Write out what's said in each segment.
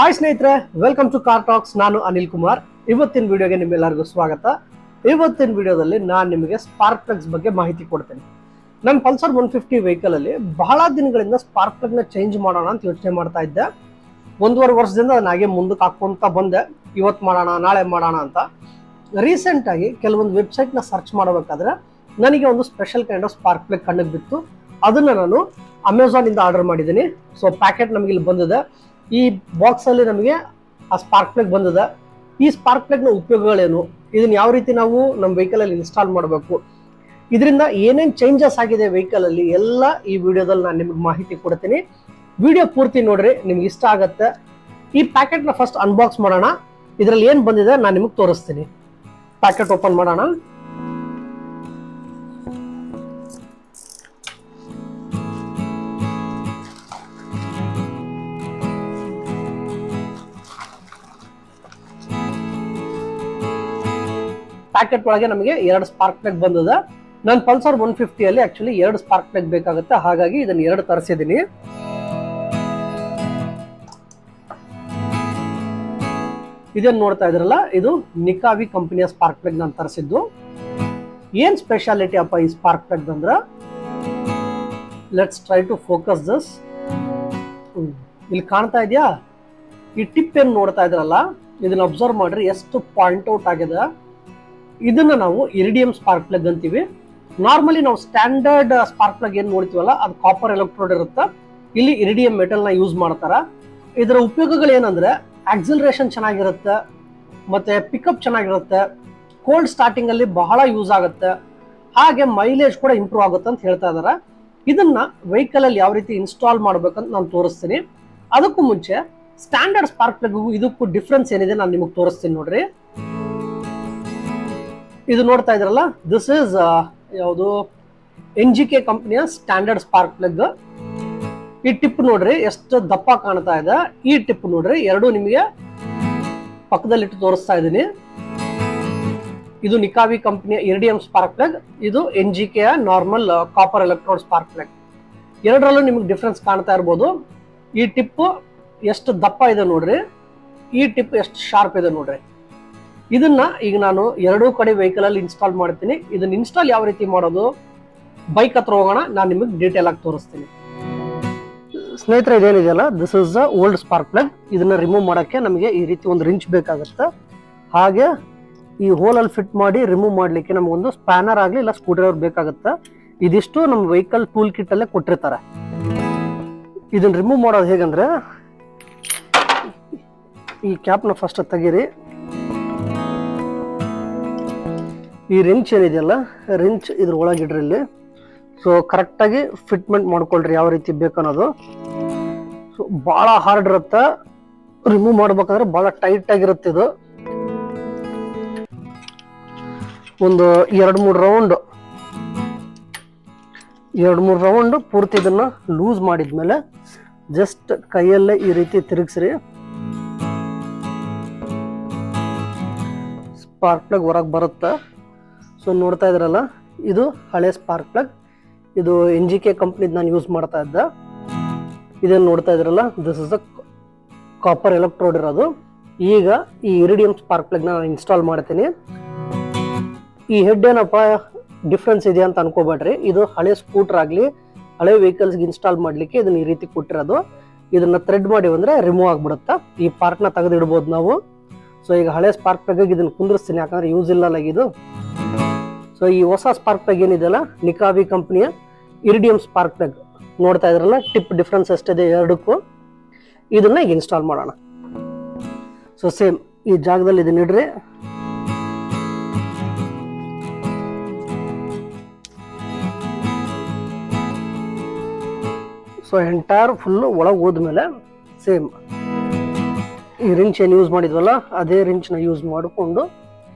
Hi ಸ್ನೇಹಿತರೆ, welcome to car tax. ನಾನು ಅನಿಲ್ ಕುಮಾರ್. ಇವತ್ತಿನ ವಿಡಿಯೋಗೆ ನಿಮ್ಮೆಲ್ಲರಿಗೂ ಸ್ವಾಗತ. ಇವತ್ತಿನ ವಿಡಿಯೋದಲ್ಲಿ ನಾನು ನಿಮಗೆ ಸ್ಪಾರ್ಕ್ ಪ್ಲಗ್ಸ್ ಬಗ್ಗೆ ಮಾಹಿತಿ ಕೊಡ್ತೇನೆ. ನನ್ನ ಪಲ್ಸರ್ 150 ವೆಹಿಕಲ್ ಅಲ್ಲಿ ಬಹಳ ದಿನಗಳಿಂದ ಸ್ಪಾರ್ಕ್ ಪ್ಲಗ್ ನ ಚೇಂಜ್ ಮಾಡೋಣ ಅಂತ ಯೋಚನೆ ಮಾಡ್ತಾ ಇದ್ದೆ. 1.5 ವರ್ಷದಿಂದ ನಾನು ಹಾಗೆ ಮುಂದಕ್ಕೆ ಹಾಕೊಂತ ಬಂದೆ. ಇವತ್ತು ಮಾಡೋಣ, ನಾಳೆ ಮಾಡೋಣ ಅಂತ. ರೀಸೆಂಟ್ ಆಗಿ ಕೆಲವೊಂದು ವೆಬ್ಸೈಟ್ ನ ಸರ್ಚ್ ಮಾಡಬೇಕಾದ್ರೆ ನನಗೆ ಒಂದು special kind of spark plug ಕಣ್ಣಿಗೆ ಬಿತ್ತು. ಅದನ್ನ ನಾನು ಅಮೆಝಾನ್ ಇಂದ ಆರ್ಡರ್ ಮಾಡಿದ್ದೀನಿ. ಸೊ ಪ್ಯಾಕೆಟ್ ನಮಗೆ ಇಲ್ಲಿ ಬಂದಿದೆ. ಈ ಬಾಕ್ಸ್ ಅಲ್ಲಿ ನಮಗೆ ಆ ಸ್ಪಾರ್ಕ್ ಪ್ಲಗ್ ಬಂದಿದೆ. ಈ ಸ್ಪಾರ್ಕ್ ಪ್ಲಗ್ ನ ಉಪಯೋಗಗಳೇನು, ಇದನ್ನ ಯಾವ ರೀತಿ ನಾವು ನಮ್ಮ ವೆಹಿಕಲ್ ಅಲ್ಲಿ ಇನ್ಸ್ಟಾಲ್ ಮಾಡಬೇಕು, ಇದರಿಂದ ಏನೇನು ಚೇಂಜಸ್ ಆಗಿದೆ ವೆಹಿಕಲ್ ಅಲ್ಲಿ, ಎಲ್ಲ ಈ ವಿಡಿಯೋದಲ್ಲಿ ನಾನು ನಿಮಗೆ ಮಾಹಿತಿ ಕೊಡ್ತೀನಿ. ವಿಡಿಯೋ ಪೂರ್ತಿ ನೋಡ್ರಿ, ನಿಮ್ಗೆ ಇಷ್ಟ ಆಗತ್ತೆ. ಈ ಪ್ಯಾಕೆಟ್ ನ ಫಸ್ಟ್ ಅನ್ಬಾಕ್ಸ್ ಮಾಡೋಣ. ಇದರಲ್ಲಿ ಏನ್ ಬಂದಿದೆ ನಾನು ನಿಮಗೆ ತೋರಿಸ್ತೀನಿ. ಪ್ಯಾಕೆಟ್ ಓಪನ್ ಮಾಡೋಣ. ಪ್ಯಾಕೆಟ್ ಒಳಗೆ ನಮಗೆ 2 ಸ್ಪಾರ್ಕ್ ಪ್ಲಗ್ ಬಂದಿದೆ. ನನ್ನ ಪಲ್ಸರ್ 150 ಅಲ್ಲಿ ಆಕ್ಚುಲಿ 2 ಸ್ಪಾರ್ಕ್ ಪ್ಲಗ್ ಬೇಕಾಗುತ್ತೆ, ಹಾಗಾಗಿ ಇದನ್ನ 2 ತರಿಸಿದ್ದೀನಿ. ಇದನ್ನ ನೋಡ್ತಾ ಇದ್ರಲ್ಲ, ಇದು ನಿಕಾವಿ ಕಂಪನಿಯ ಸ್ಪಾರ್ಕ್ ಪ್ಲಗ್ ನಾನು ತರಿಸಿದ್ದು. ಏನ್ ಸ್ಪೆಷಾಲಿಟಿ ಅಪ್ಪ ಈ ಸ್ಪಾರ್ಕ್ ಪ್ಲಗ್ ಅಂದ್ರೆ, let's try to focus this. ಇಲ್ಲಿ ಕಾಣ್ತಾ ಇದೆಯಾ, ಈ ಟಿಪ್ ಏನ್ ನೋಡ್ತಾ ಇದ್ರಲ್ಲ, ಇದನ್ನ ಅಬ್ಸರ್ವ್ ಮಾಡ್ರಿ ಎಷ್ಟು ಪಾಯಿಂಟ್ ಔಟ್ ಆಗಿದೆ. ಇದನ್ನ ನಾವು ಇರಿಡಿಯಂ ಸ್ಪಾರ್ಕ್ ಪ್ಲಗ್ ಅಂತೀವಿ. ನಾರ್ಮಲಿ ನಾವು ಸ್ಟ್ಯಾಂಡರ್ಡ್ ಸ್ಪಾರ್ಕ್ ಪ್ಲಗ್ ಏನ್ ನೋಡ್ತೀವಲ್ಲ, ಅದು ಕಾಪರ್ ಎಲೆಕ್ಟ್ರೋಡ್ ಇರುತ್ತೆ. ಇಲ್ಲಿ ಇರಿಡಿಯಂ ಮೆಟಲ್ ನ ಯೂಸ್ ಮಾಡ್ತಾರ. ಇದರ ಉಪಯೋಗಗಳು ಏನಂದ್ರೆ, ಆಕ್ಸಿಲರೇಷನ್ ಚೆನ್ನಾಗಿರುತ್ತೆ, ಮತ್ತೆ ಪಿಕಪ್ ಚೆನ್ನಾಗಿರುತ್ತೆ, ಕೋಲ್ಡ್ ಸ್ಟಾರ್ಟಿಂಗ್ ಅಲ್ಲಿ ಬಹಳ ಯೂಸ್ ಆಗುತ್ತೆ, ಹಾಗೆ ಮೈಲೇಜ್ ಕೂಡ ಇಂಪ್ರೂವ್ ಆಗುತ್ತೆ ಅಂತ ಹೇಳ್ತಾ ಇದಾರೆ. ಇದನ್ನ ವೆಹಿಕಲ್ ಅಲ್ಲಿ ಯಾವ ರೀತಿ ಇನ್ಸ್ಟಾಲ್ ಮಾಡ್ಬೇಕಂತ ನಾನು ತೋರಿಸ್ತೀನಿ. ಅದಕ್ಕೂ ಮುಂಚೆ ಸ್ಟ್ಯಾಂಡರ್ಡ್ ಸ್ಪಾರ್ಕ್ ಪ್ಲಗ್ ಇದಕ್ಕೂ ಡಿಫ್ರೆನ್ಸ್ ಏನಿದೆ ನಾನು ನಿಮಗೆ ತೋರಿಸ್ತೀನಿ ನೋಡ್ರಿ. ಇದು ನೋಡ್ತಾ ಇದ್ರಲ್ಲ, ದಿಸ್ ಇಸ್ ಯಾವುದು NGK ಕಂಪನಿಯ ಸ್ಟ್ಯಾಂಡರ್ಡ್ ಸ್ಪಾರ್ಕ್ ಪ್ಲಗ್. ಈ ಟಿಪ್ ನೋಡ್ರಿ ಎಷ್ಟು ದಪ್ಪ ಕಾಣ್ತಾ ಇದೆ. ಈ ಟಿಪ್ ನೋಡ್ರಿ, ಎರಡು ನಿಮಗೆ ಪಕ್ಕದಲ್ಲಿಟ್ಟು ತೋರಿಸ್ತಾ ಇದ್ದೀನಿ. ಇದು ನಿಕಾವಿ ಕಂಪನಿಯ ಇರಿಡಿಯಂ ಸ್ಪಾರ್ಕ್ ಪ್ಲಗ್, ಇದು NGK normal copper electrode spark plug. ಎರಡರಲ್ಲೂ ನಿಮಗೆ ಡಿಫ್ರೆನ್ಸ್ ಕಾಣ್ತಾ ಇರ್ಬೋದು. ಈ ಟಿಪ್ ಎಷ್ಟು ದಪ್ಪ ಇದೆ ನೋಡ್ರಿ, ಈ ಟಿಪ್ ಎಷ್ಟು ಶಾರ್ಪ್ ಇದೆ ನೋಡ್ರಿ. ಇದನ್ನ ಈಗ ನಾನು ಎರಡೂ ಕಡೆ ವೆಹಿಕಲ್ ಅಲ್ಲಿ ಇನ್ಸ್ಟಾಲ್ ಮಾಡ್ತೀನಿ. ಇದನ್ನ ಇನ್ಸ್ಟಾಲ್ ಯಾವ ರೀತಿ ಮಾಡೋದು, ಬೈಕ್ ಹತ್ರ ಹೋಗೋಣ, ನಾನು ನಿಮಗೆ ಡೀಟೇಲ್ ಆಗಿ ತೋರಿಸ್ತೀನಿ. ಸ್ನೇಹಿತರೆ, ಇದೇನಿದೆಯಲ್ಲ, this is the old spark plug. ಇದನ್ನ ರಿಮೂವ್ ಮಾಡಕ್ಕೆ ನಮಗೆ ಈ ರೀತಿ ಒಂದು ರಿಂಚ್ ಬೇಕಾಗುತ್ತೆ. ಹಾಗೆ ಈ ಹೋಲ್ ಅಲ್ಲಿ ಫಿಟ್ ಮಾಡಿ ರಿಮೂವ್ ಮಾಡ್ಲಿಕ್ಕೆ ನಮಗೊಂದು ಸ್ಪ್ಯಾನರ್ ಆಗ್ಲಿ ಇಲ್ಲ ಸ್ಕ್ರೂ ಡ್ರೈವರ್ ಬೇಕಾಗುತ್ತೆ. ಇದಿಷ್ಟು ನಮ್ಮ ವೆಹಿಕಲ್ ಟೂಲ್ ಕಿಟ್ ಅಲ್ಲೇ ಕೊಟ್ಟಿರ್ತಾರೆ. ಇದನ್ನ ರಿಮೂವ್ ಮಾಡೋದು ಹೇಗಂದ್ರೆ, ಈ ಕ್ಯಾಪ್ ನ ಫಸ್ಟ್ ತೆಗೀರಿ. ಈ ರಿಂಚ್ ಏನಿದೆಯಲ್ಲ, ರಿಂಚ್ ಇದ್ರ ಒಳಗಿಡ್ರಿ ಇಲ್ಲಿ. ಸೊ ಕರೆಕ್ಟಾಗಿ ಫಿಟ್ಮೆಂಟ್ ಮಾಡ್ಕೊಳ್ರಿ ಯಾವ ರೀತಿ ಬೇಕನ್ನೋದು. ಸೊ ಭಾಳ ಹಾರ್ಡ್ ಇರುತ್ತೆ, ರಿಮೂವ್ ಮಾಡ್ಬೇಕಂದ್ರೆ ಭಾಳ ಟೈಟ್ ಆಗಿರುತ್ತೆ. ಇದು ಒಂದು 2-3 ರೌಂಡ್ ಪೂರ್ತಿ ಇದನ್ನ ಲೂಸ್ ಮಾಡಿದ್ಮೇಲೆ ಜಸ್ಟ್ ಕೈಯಲ್ಲೇ ಈ ರೀತಿ ತಿರುಗಿಸ್ರಿ. ಸ್ಪಾರ್ಕ್ ಪ್ಲಗ್ ಹೊರಗೆ ಬರುತ್ತೆ. ಸೊ ನೋಡ್ತಾ ಇದ್ರಲ್ಲ, ಇದು ಹಳೆ ಸ್ಪಾರ್ಕ್ ಪ್ಲಗ್. ಇದು NGK ಕಂಪ್ನಿದ್ ನಾನು ಯೂಸ್ ಮಾಡ್ತಾ ಇದ್ದೆ. ಇದನ್ನು ನೋಡ್ತಾ ಇದ್ರಲ್ಲ, this is the copper electrode ಇರೋದು. ಈಗ ಈ ಇರಿಡಿಯಂ ಸ್ಪಾರ್ಕ್ ಪ್ಲಗ್ ನಾನು ಇನ್ಸ್ಟಾಲ್ ಮಾಡ್ತೀನಿ. ಈ ಹೆಡ್ ಏನಪ್ಪ ಡಿಫ್ರೆನ್ಸ್ ಇದೆ ಅಂತ ಅನ್ಕೋಬೇಡ್ರಿ. ಇದು ಹಳೆ ಸ್ಕೂಟರ್ ಆಗಲಿ ಹಳೆ ವೆಹಿಕಲ್ಸ್ಗೆ ಇನ್ಸ್ಟಾಲ್ ಮಾಡಲಿಕ್ಕೆ ಇದನ್ನ ಈ ರೀತಿ ಕೊಟ್ಟಿರೋದು. ಇದನ್ನ ಥ್ರೆಡ್ ಮಾಡಿ ಬಂದ್ರೆ ರಿಮೂವ್ ಆಗಿಬಿಡುತ್ತೆ. ಈ ಪಾರ್ಟ್ನ ತೆಗೆದಿಡ್ಬೋದು ನಾವು. ಸೊ ಈಗ ಹಳೆ ಸ್ಪಾರ್ಕ್ ಪ್ಲಗ್ ಇದನ್ನ ಕುಂದಿರ್ಸ್ತೀನಿ, ಯಾಕಂದ್ರೆ ಯೂಸ್ ಇಲ್ಲ ಇದು. ಸೊ ಈ ಹೊಸ ಸ್ಪಾರ್ಕ್ ಪ್ಲಗ್ ಏನಿದೆಯಲ್ಲ, ನಿಕಾವಿ ಕಂಪನಿಯ ಇರಿಡಿಯಂ ಸ್ಪಾರ್ಕ್ ಪ್ಲಗ್ ನೋಡ್ತಾ ಇದ್ರಲ್ಲ, ಟಿಪ್ ಡಿಫ್ರೆನ್ಸ್ ಎಷ್ಟಿದೆ ಎರಡಕ್ಕೂ. ಇದನ್ನ ಈಗ ಇನ್ಸ್ಟಾಲ್ ಮಾಡೋಣ. ಸೊ ಸೇಮ್ ಈ ಜಾಗದಲ್ಲಿ ಇದನ್ನ ಇಡ್ರಿ. ಸೊ ಎಂಟೈರ್ ಫುಲ್ ಒಳಗೆ ಹೋದ್ಮೇಲೆ ಸೇಮ್ ಈ ರಿಂಚ್ ಏನು ಯೂಸ್ ಮಾಡಿದ್ವಲ್ಲ, ಅದೇ ರಿಂಚ್ನ ಯೂಸ್ ಮಾಡಿಕೊಂಡು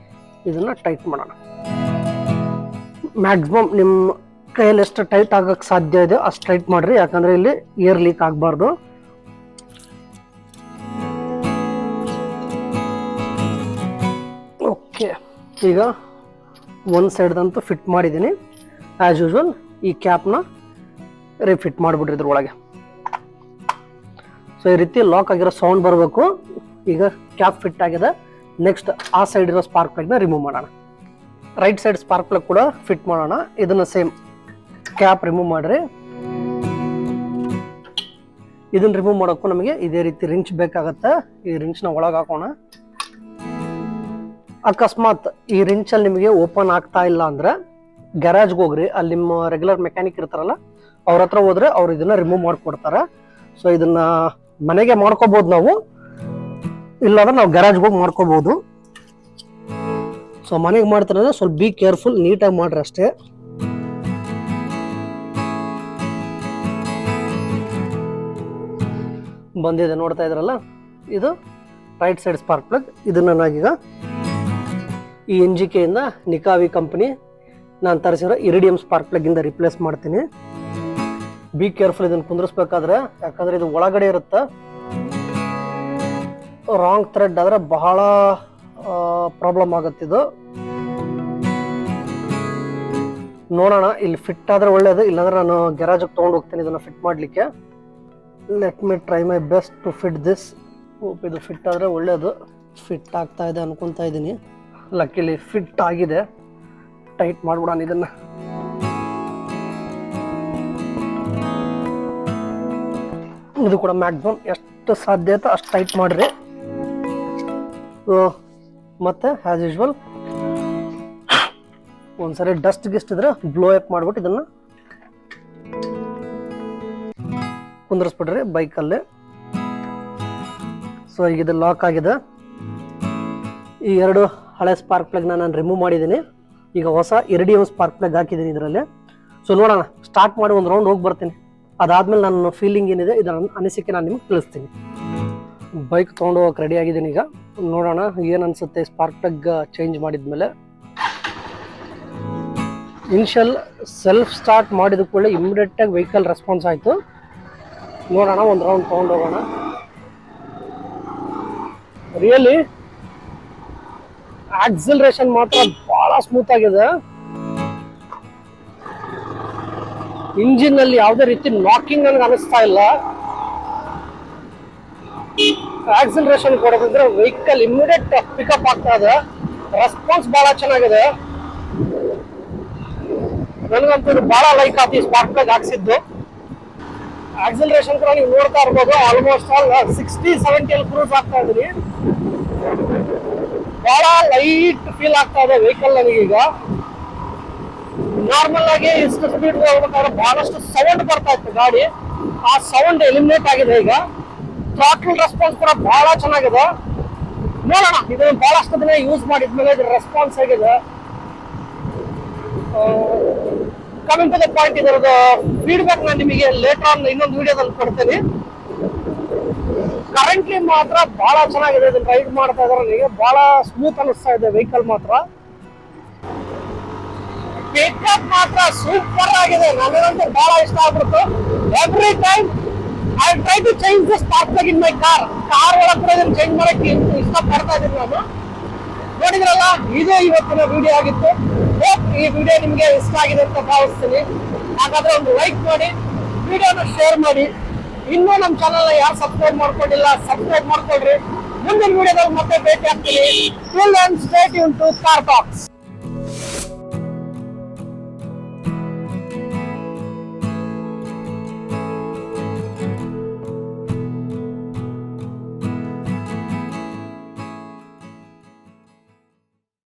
ಇದನ್ನ ಟೈಟ್ ಮಾಡೋಣ. ಮ್ಯಾಕ್ಸಿಮಮ್ ನಿಮ್ಮ ಕೈಯಲ್ಲಿ ಎಷ್ಟು ಟೈಟ್ ಆಗಕ್ಕೆ ಸಾಧ್ಯ ಇದೆ ಅಷ್ಟು ಟೈಟ್ ಮಾಡ್ರಿ, ಯಾಕಂದ್ರೆ ಇಲ್ಲಿ ಏರ್ ಲೀಕ್ ಆಗಬಾರ್ದು. ಓಕೆ, ಈಗ ಒಂದು ಸೈಡ್ದಂತೂ ಫಿಟ್ ಮಾಡಿದ್ದೀನಿ. ಆ್ಯಸ್ ಯೂಶ್ವಲ್ ಈ ಕ್ಯಾಪ್ನ ರಿಫಿಟ್ ಮಾಡಿಬಿಡ್ರಿ ಇದ್ರೊಳಗೆ. ಸೊ ಈ ರೀತಿ ಲಾಕ್ ಆಗಿರೋ ಸೌಂಡ್ ಬರಬೇಕು. ಈಗ ಕ್ಯಾಪ್ ಫಿಟ್ ಆಗಿದೆ. ನೆಕ್ಸ್ಟ್ ಆ ಸೈಡ್ ಇರೋ ಸ್ಪಾರ್ಕ್ ಪ್ಲಗ್ನ ರಿಮೂವ್ ಮಾಡೋಣ. ರೈಟ್ ಸೈಡ್ ಸ್ಪಾರ್ಕ್ ಪ್ಲಗ್ ಕೂಡ ಫಿಟ್ ಮಾಡೋಣ. ಇದನ್ನ ಸೇಮ್ ಕ್ಯಾಪ್ ರಿಮೂವ್ ಮಾಡ್ರಿ. ಇದನ್ನ ರಿಮೂವ್ ಮಾಡೋಕ್ಕೂ ನಮಗೆ ಇದೇ ರೀತಿ ರಿಂಚ್ ಬೇಕಾಗತ್ತೆ. ಈ ರಿಂಚ್ನ ಒಳಗೆ ಹಾಕೋಣ. ಅಕಸ್ಮಾತ್ ಈ ರಿಂಚಲ್ಲಿ ನಿಮಗೆ ಓಪನ್ ಆಗ್ತಾ ಇಲ್ಲ ಅಂದ್ರೆ ಗ್ಯಾರೇಜ್ಗೆ ಹೋಗ್ರಿ. ಅಲ್ಲಿ ನಿಮ್ಮ ರೆಗ್ಯುಲರ್ ಮೆಕ್ಯಾನಿಕ್ ಇರ್ತಾರಲ್ಲ ಅವ್ರ ಹತ್ರ ಹೋದ್ರೆ ಅವ್ರು ಇದನ್ನ ರಿಮೂವ್ ಮಾಡ್ಕೊಡ್ತಾರೆ. ಸೊ ಇದನ್ನ ಮನೆಗೆ ಮಾಡ್ಕೋಬಹುದು ನಾವು, ಇಲ್ಲಾಂದ್ರೆ ನಾವು ಗ್ಯಾರೇಜ್ಗೆ ಹೋಗಿ ಮಾಡ್ಕೋಬಹುದು. ಸೊ ಮನೆಗೆ ಮಾಡ್ತಾರೆ ಸ್ವಲ್ಪ ಬಿ ಕೇರ್ಫುಲ್, ನೀಟಾಗಿ ಮಾಡ್ರಿ ಅಷ್ಟೇ. ಬಂದಿದೆ ನೋಡ್ತಾ ಇದ್ರಲ್ಲ, ಇದು ರೈಟ್ ಸೈಡ್ ಸ್ಪಾರ್ಕ್ ಪ್ಲಗ್. ಇದನ್ನ ನಾನೀಗ ಈ NGK ಇಂದ ನಿಕಾವಿ ಕಂಪನಿ ನಾನು ತರಿಸಿರೋ ಇರಿಡಿಯಂ ಸ್ಪಾರ್ಕ್ ಪ್ಲಗ್ ಇಂದ ರಿಪ್ಲೇಸ್ ಮಾಡ್ತೀನಿ. ಬಿ ಕೇರ್ಫುಲ್ ಇದನ್ನ ಕುಂದ್ರಿಸ್ಬೇಕಾದ್ರೆ, ಯಾಕಂದ್ರೆ ಇದು ಒಳಗಡೆ ಇರುತ್ತೆ. ರಾಂಗ್ ಥ್ರೆಡ್ ಆದ್ರೆ ಬಹಳ ಪ್ರಾಬ್ಲಮ್ ಆಗುತ್ತಿದ್ದು. ನೋಡೋಣ, ಇಲ್ಲಿ ಫಿಟ್ ಆದ್ರೆ ಒಳ್ಳೇದು, ಇಲ್ಲಾಂದ್ರೆ ನಾನು ಗ್ಯಾರೇಜ್ಗೆ ತೊಗೊಂಡು ಹೋಗ್ತೀನಿ ಇದನ್ನ ಫಿಟ್ ಮಾಡ್ಲಿಕ್ಕೆ. Let me try my best to fit this. ಇದು ಫಿಟ್ ಆದ್ರೆ ಒಳ್ಳೇದು. ಫಿಟ್ ಆಗ್ತಾ ಇದೆ ಅನ್ಕೊಂತಾ ಇದ್ದೀನಿ. ಲಕ್ಕಿಲಿ ಫಿಟ್ ಆಗಿದೆ. ಟೈಟ್ ಮಾಡ್ಬಿಡೋಣ ಇದನ್ನ. ಇದು ಕೂಡ ಮ್ಯಾಕ್ಸಿಮಮ್ ಎಷ್ಟು ಸಾಧ್ಯ ಆಯ್ತು ಅಷ್ಟು ಟೈಟ್ ಮಾಡ್ರಿ. ಮತ್ತೆ ಆಸ್ ಯೂಶುವಲ್ ಒಂದ್ಸರಿ ಡಸ್ಟ್ ಗಿಸ್ಟ್ ಇದ್ರೆ ಬ್ಲೋ ಅಪ್ ಮಾಡ್ಬಿಟ್ಟು ಇದನ್ನ ಕುಂದ್ರಿಸ್ಬಿಡ್ರಿ ಬೈಕಲ್ಲಿ. ಸೊ ಈಗ ಇದು ಲಾಕ್ ಆಗಿದೆ. ಈ ಎರಡು ಹಳೆ ಸ್ಪಾರ್ಕ್ ಪ್ಲಗ್ನ ನಾನು ರಿಮೂವ್ ಮಾಡಿದ್ದೀನಿ. ಈಗ ಹೊಸ ಇರಿಡಿಯಂ ಸ್ಪಾರ್ಕ್ ಪ್ಲಗ್ ಹಾಕಿದ್ದೀನಿ ಇದರಲ್ಲಿ. ಸೊ ನೋಡೋಣ, ಸ್ಟಾರ್ಟ್ ಮಾಡಿ ಒಂದು ರೌಂಡ್ ಹೋಗಿ ಬರ್ತೀನಿ. ಅದಾದ್ಮೇಲೆ ನನ್ನ ಫೀಲಿಂಗ್ ಏನಿದೆ ಇದರ ಅನಿಸಿಕೆ ನಾನು ನಿಮ್ಗೆ ತಿಳಿಸ್ತೀನಿ. ಬೈಕ್ ತೊಗೊಂಡು ಹೋಗಕ್ಕೆ ರೆಡಿ ಆಗಿದ್ದೀನಿ. ಈಗ ನೋಡೋಣ ಏನು ಅನಿಸುತ್ತೆ ಸ್ಪಾರ್ಕ್ ಪ್ಲಗ್ ಚೇಂಜ್ ಮಾಡಿದ್ಮೇಲೆ. ಇನಿಷಿಯಲ್ ಸೆಲ್ಫ್ ಸ್ಟಾರ್ಟ್ ಮಾಡಿದ ಕೂಡಲೇ ಇಮಿಡಿಯೇಟಾಗಿ ವೆಹಿಕಲ್ ರೆಸ್ಪಾನ್ಸ್ ಆಯಿತು. ನೋಡೋಣ, ಒಂದು ರೌಂಡ್ ತೊಗೊಂಡು ಹೋಗೋಣ. ರಿಯಲಿ ಆಕ್ಸಿಲರೇಷನ್ ಮಾತ್ರ ಬಹಳ ಸ್ಮೂತ್ ಆಗಿದೆ. ಇಂಜಿನ್ ಅಲ್ಲಿ ಯಾವುದೇ ರೀತಿ ನಾಕಿಂಗ್ ನನಗೆ ಅನಿಸ್ತಾ ಇಲ್ಲ. ಆಕ್ಸಿಲರೇಷನ್ ಕೊಡೋದಿದ್ರೆ ವೆಹಿಕಲ್ ಇಮಿಡಿಯೇಟ್ ಪಿಕಪ್ ಆಗ್ತಾ ಇದೆ. ರೆಸ್ಪಾನ್ಸ್ ಬಹಳ ಚೆನ್ನಾಗಿದೆ. ನನಗಂತೂ ಇದು ಬಹಳ ಲೈಕ್ ಆಯ್ತು ಈ ಸ್ಪಾರ್ಕ್ ಪ್ಲಗ್ ಹಾಕ್ಸಿದ್ದು. ಆಕ್ಸಿಲರೇಷನ್ ಕೂಡ ನೀವು ನೋಡ್ತಾ ಇರ್ಬೋದು, ಆಲ್ಮೋಸ್ಟ್ ಆಲ್ 60-70 ಕ್ರೂಸ್ ಆಗ್ತಾ ಇದ್ದೀನಿ. ಬಹಳ ಲೈಟ್ ಫೀಲ್ ಆಗ್ತಾ ಇದೆ ವೆಹಿಕಲ್ ನನಗೀಗ. ನಾರ್ಮಲ್ ಆಗಿ ಇಷ್ಟು ಸ್ಪೀಡ್ ಹೋಗ್ಬೇಕಾದ್ರೆ ಬಹಳಷ್ಟು ಸೌಂಡ್ ಬರ್ತಾ ಇತ್ತು ಗಾಡಿ. ಆ ಸೌಂಡ್ ಎಲಿಮಿನೇಟ್ ಆಗಿದೆ ಈಗ. ಥ್ರಾಟಲ್ ರೆಸ್ಪಾನ್ಸ್ ಕೂಡ ಬಹಳ ಚೆನ್ನಾಗಿದೆ. ನೋಡೋಣ, ಇದು ಬಹಳಷ್ಟು ದಿನ ಯೂಸ್ ಮಾಡಿದ್ಮೇಲೆ ಇದ್ರ ರೆಸ್ಪಾನ್ಸ್ ಹೇಗಿದೆ. ಕಮಿಂಗ್ ಟು ದ ಪಾಯಿಂಟ್, ಇದರದ್ದು ಫೀಡ್ಬ್ಯಾಕ್ ನಾನು ನಿಮಗೆ ಲೇಟರ್ ಆನ್ ಇನ್ನೊಂದು ವಿಡಿಯೋದಲ್ಲಿ ಕೊಡ್ತೀನಿ. ಕರೆಂಟ್ಲಿ ಮಾತ್ರ ಬಹಳ ಚೆನ್ನಾಗಿದೆ. ಇದನ್ನ ರೈಡ್ ಮಾಡ್ತಾ ಇದ್ರೆ ನನಗೆ ಬಹಳ ಸ್ಮೂತ್ ಅನಿಸ್ತಾ ಇದೆ ವೆಹಿಕಲ್ ಮಾತ್ರ. ಪಿಕಪ್ ಮಾತ್ರ ಸೂಪರ್ ಆಗಿದೆ. ನನಗಂತೂ ಬಹಳ ಇಷ್ಟ ಆಗ್ಬಿಡ್ತು. Every time I try to change the spark plug in my car ಒಳಗೆ ಕೂಡ ಇದನ್ನು ಚೇಂಜ್ ಮಾಡಕ್ಕೆ ಇಷ್ಟ ಪಡ್ತಾ ಇದ್ದೀನಿ ನಾನು. ನೋಡಿದ್ರಲ್ಲ, ಇದು ಇವತ್ತಿನ ವಿಡಿಯೋ ಆಗಿತ್ತು. ಈ ವಿಡಿಯೋ ನಿಮಗೆ ಇಷ್ಟ ಆಗಿದೆ ಅಂತ ಭಾವಿಸ್ತೀನಿ. ಹಾಗಾದ್ರೆ ಒಂದು ಲೈಕ್ ಮಾಡಿ, ವಿಡಿಯೋನ ಶೇರ್ ಮಾಡಿ. ಇನ್ನೂ ನಮ್ಮ ಚಾನಲ್ನ ಯಾರು ಸಬ್ಸ್ಕ್ರೈಬ್ ಮಾಡ್ಕೊಂಡಿಲ್ಲ ಸಬ್ಸ್ಕ್ರೈಬ್ ಮಾಡ್ಕೊಳ್ರಿ. ಮುಂದಿನ ವಿಡಿಯೋದಲ್ಲಿ ಮತ್ತೆ ಭೇಟಿ ಆಗ್ತೀನಿ. Till then, stay tuned to Car Talks.